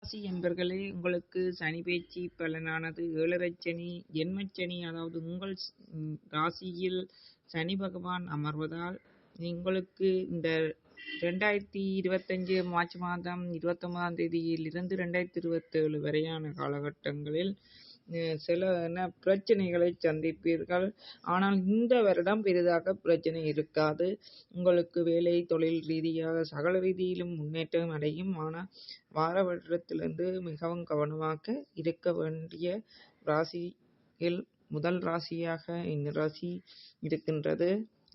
ராசி என்பர்களே, உங்களுக்கு சனி பெயர்ச்சி பலனானது 7.5 சனி, ஜென்மச்சனி. அதாவது உங்கள் ராசியில் சனி பகவான் அமர்வதால் உங்களுக்கு இந்த 2025 மார்ச் மாதம் 29ஆம் தேதியிலிருந்து 2027 வரையான காலகட்டங்களில் சில பிரச்சனைகளை சந்திப்பீர்கள். ஆனால் இந்த வருடம் பெரிதாக பிரச்சனை இருக்காது. உங்களுக்கு வேலை தொழில் ரீதியாக சகல ரீதியிலும் முன்னேற்றம் அடையும். ஆனால் வார வருடத்திலிருந்து மிகவும் கவனமாக இருக்க வேண்டிய ராசியில் முதல் ராசியாக இந்த ராசி இருக்கின்றது.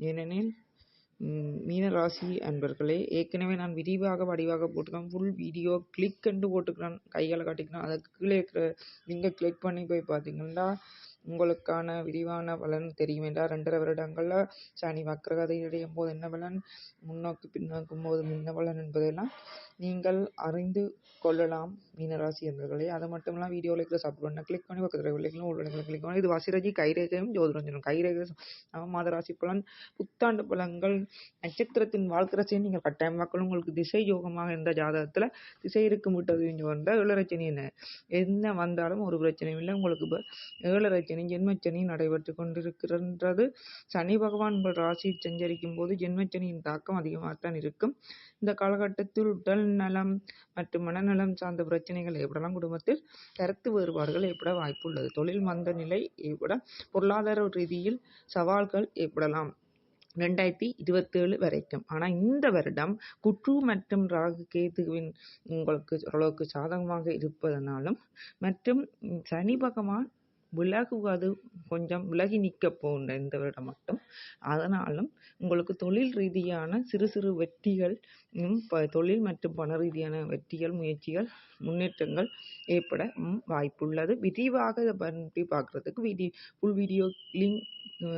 ஏனெனில் மீன ராசி அன்பர்களே, ஏற்கனவே நான் வடிவாக போட்டுக்கிறேன். ஃபுல் வீடியோ கிளிக் கண்டு போட்டுக்கிறேன், கையால் காட்டிக்கிறேன். அதுக்கு கீழே இருக்கிற லிங்கை கிளிக் பண்ணி போய் பார்த்தீங்கன்னா உங்களுக்கான விரிவான பலன் தெரியும். என்றால் 2.5 வருடங்களில் சனி வக்ரகதை அடையும் போது என்ன பலன், முன்னோக்கி பின்னோக்கும் போது என்ன பலன் என்பதெல்லாம் நீங்கள் அறிந்து கொள்ளலாம் மீனராசி என்பர்களே. அது மட்டும் இல்லாமல் வீடியோவில் இருக்கிற சப்ஸ்கிரைப் கிளிக் பண்ணி பக்கத்தில் கிளிக் பண்ணி இது வசிரஜி கைரேகையும் ஜோதிடம் கைரேகை மாத ராசி பலன், புத்தாண்டு பலன்கள், நட்சத்திரத்தின் வாழ்க்கை நீங்கள் கட்டாயம் வாக்கள். உங்களுக்கு திசை யோகமாக இருந்த ஜாதகத்தில் திசை இருக்கும் விட்டது வந்த 7.5 சனி என்ன வந்தாலும் ஒரு பிரச்சனையும் இல்லை. உங்களுக்கு 7.5 சனி ஜென்மச்சனி நடைபெற்று கொண்டிருக்கின்றது. சனி பகவான் உங்கள் ராசியில் சஞ்சரிக்கும் போது ஜென்மச்சனியின் தாக்கம் அதிகமாகத்தான் இருக்கும். இந்த காலகட்டத்தில் உடல் நலம் மற்றும் மனநலம் சார்ந்த பிரச்சனைகள் ஏற்படலாம். குடும்பத்தில் கருத்து வேறுபாடுகள் ஏற்பட வாய்ப்புள்ளது. தொழில் மந்த நிலை ஏற்பட, பொருளாதார ரீதியில் சவால்கள் ஏற்படலாம் 2027 வரைக்கும். ஆனால் இந்த வருடம் குற்று மற்றும் ராகு கேதுவின் உங்களுக்கு ஓரளவுக்கு சாதகமாக இருப்பதனாலும் மற்றும் சனி பகவான் விலகுவது கொஞ்சம் விலகி நிற்க போகின்ற இந்த வருடம் மட்டும். அதனாலும் உங்களுக்கு தொழில் ரீதியான சிறு சிறு வெற்றிகள், தொழில் மற்றும் பண ரீதியான வெற்றிகள், முயற்சிகள், முன்னேற்றங்கள் ஏற்பட வாய்ப்புள்ளது. விரிவாக இதை பற்றி பார்க்குறதுக்கு ஃபுல் வீடியோ லிங்க்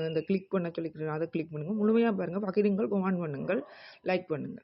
இந்த கிளிக் பண்ண சொல்லிக்கிறேன், அதை கிளிக் பண்ணுங்கள். முழுமையாக பாருங்கள், பகிருங்கள், கமெண்ட் பண்ணுங்கள், லைக் பண்ணுங்கள்.